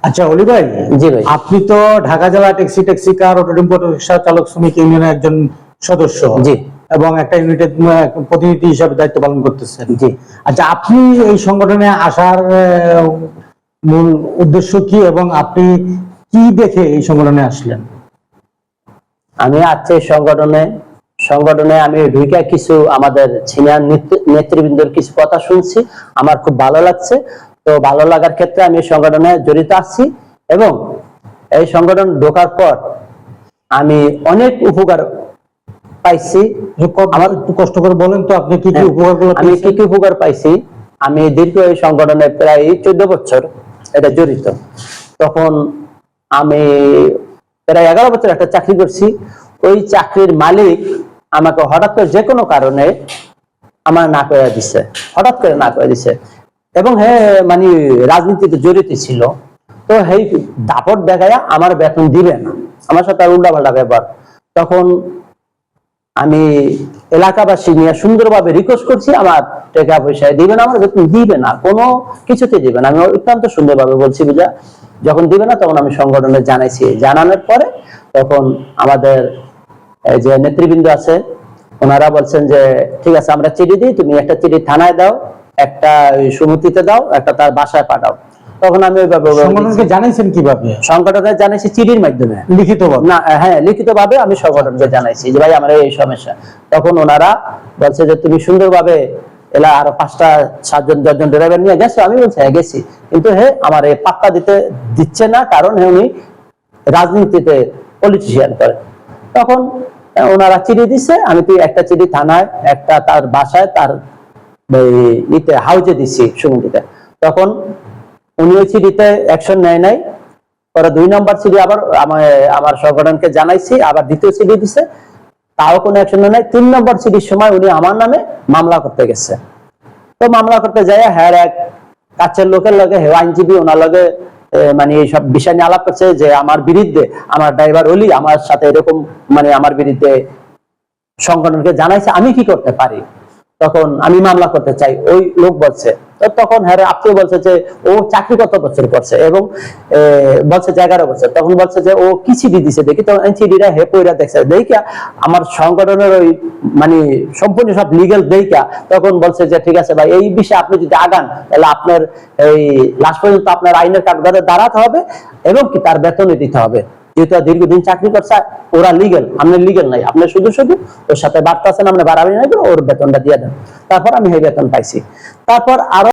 আচ্ছা অলি ভাই, জি ভাই। আপনি তো ঢাকা জেলা ট্যাক্সি কার অটো টেম্পো রিক্সা চালক শ্রমিক ইউনিয়নের একজন সদস্য, জি এবং একটা ইউনিটের প্রতিনিধি হিসাবে দায়িত্ব পালন করতেছেন। জি। আচ্ছা, আপনি এই সংগঠনে আসার মূল উদ্দেশ্য কি, এবং আপনি কি দেখে এই সংগঠনে আসলেন? আমি আজকে সংগঠনে আমি ঢুকে কিছু আমাদের সিনিয়র নেতৃবৃন্দের কিছু কথা শুনছি, আমার খুব ভালো লাগছে। তো ভালো লাগার ক্ষেত্রে আমি সংগঠনে জড়িত আছি, এবং এই সংগঠন ঢোকার পর আমি অনেক উপকার পাইছি। আমার একটু কষ্ট করে বলেন তো, আপনি কি কি উপকারগুলো আমি পেয়েছেন? কি কি উপকার পাইছি? আমি দীর্ঘ এই সংগঠনে প্রায় 14 বছর এটা জড়িত। তখন আমি প্রায় 11 বছর একটা চাকরি করছি। ওই চাকরির মালিক আমাকে হঠাৎ করে যে কোনো কারণে আমার না করে দিছে, হঠাৎ করে না করে দিছে। এবং মানে রাজনীতিতে জড়িত ছিল। তো দাপট দেখায়া আমার বেতন দিবে না, আমার সাথে উল্টাপাল্টা ব্যাপার। তখন আমি এলাকাবাসী নিয়ে সুন্দরভাবে রিকোয়েস্ট করছি, আমার টাকা পয়সা দিবে না, আমার বেতন দিবে না, কোনো কিছুতে দিবে না। আমি অত্যন্ত সুন্দরভাবে বলছি বুঝা, যখন দিবে না তখন আমি সংগঠনে জানাইছি। জানানোর পরে তখন আমাদের যে নেতৃবৃন্দ আছে ওনারা বলছেন যে ঠিক আছে, আমরা চিঠি দিই, তুমি একটা চিঠি থানায় দাও, একটা সমিতিতে দাও, একটা তার বাসায় পাঠাও। তখন আমি ওইভাবে সংগঠনকে জানাইছেন কিভাবে? সংগঠনে জানাইছি চিঠির মাধ্যমে, লিখিতভাবে? না, হ্যাঁ লিখিতভাবে আমি সংগঠনকে জানাইছি যে ভাই আমার এই সমস্যা। তখন ওনারা বলছে যে তুমি সুন্দরভাবে এলা আরো 5টা 7জন 10জন ড্রাইভার নিয়ে গেছো। আমি বলছি হ্যাঁ গেছি, কিন্তু আমার এই পাত্তা দিচ্ছে না, কারণ উনি রাজনীতিতে পলিটিশিয়ান করে। তখন ওনারা চিঠি দিচ্ছে, আমি তুই একটা চিঠি থানায়, একটা তার বাসায়, তার হাউজে দিচ্ছি সমিতিতে। তখন উনি ওই চিঠিতে অ্যাকশন নেয় নাই। পরে 2 নম্বর চিঠি আবার আমার সংগঠনকে জানাইছি, আবার দ্বিতীয় চিঠি দিছে, তাও কোনো অ্যাকশন নেয় নাই। 3 নম্বর চিঠির সময় উনি আমার নামে মামলা করতে গেছে। তো মামলা করতে যায় এক কাছের লোকের লগে, আইনজীবী, ওনার লগে মানে এইসব বিষয় নিয়ে আলাপ করছে যে আমার বিরুদ্ধে, আমার ড্রাইভার অলি আমার সাথে এরকম, মানে আমার বিরুদ্ধে সংগঠনকে জানাইছে, আমি কি করতে পারি? তখন আমি মামলা করতে চাই, ওই লোক বলছে। তখন আপনিও বলছে যে ও চাকরি কত বছর করছে, এবং বলছে যে 11 বছর। তখন বলছে যে ও কি চিঠি দিছে দেখি। তখন চিঠিটা পইরা দেখছে, দেখা আমার সংগঠনের ওই মানে সম্পূর্ণ সব লিগ্যাল দেখা। তখন বলছে যে ঠিক আছে ভাই, এই বিষয়ে আপনি যদি আগান তাহলে আপনার এই লাস্ট পর্যন্ত আপনার আইনের কাঠগড়ে দাঁড়াতে হবে, এবং কি তার বেতনই দিতে হবে। যেহেতু দীর্ঘদিন চাকরি করছে, ওরা লিগেল, আপনি লিগেল নাই, আপনি শুধু ওর সাথে বার্তা আছেন, আপনি বাড়াবেন, ওর বেতনটা দিয়ে দেন। তারপর আমি এই বেতন পাইছি। তারপর আরো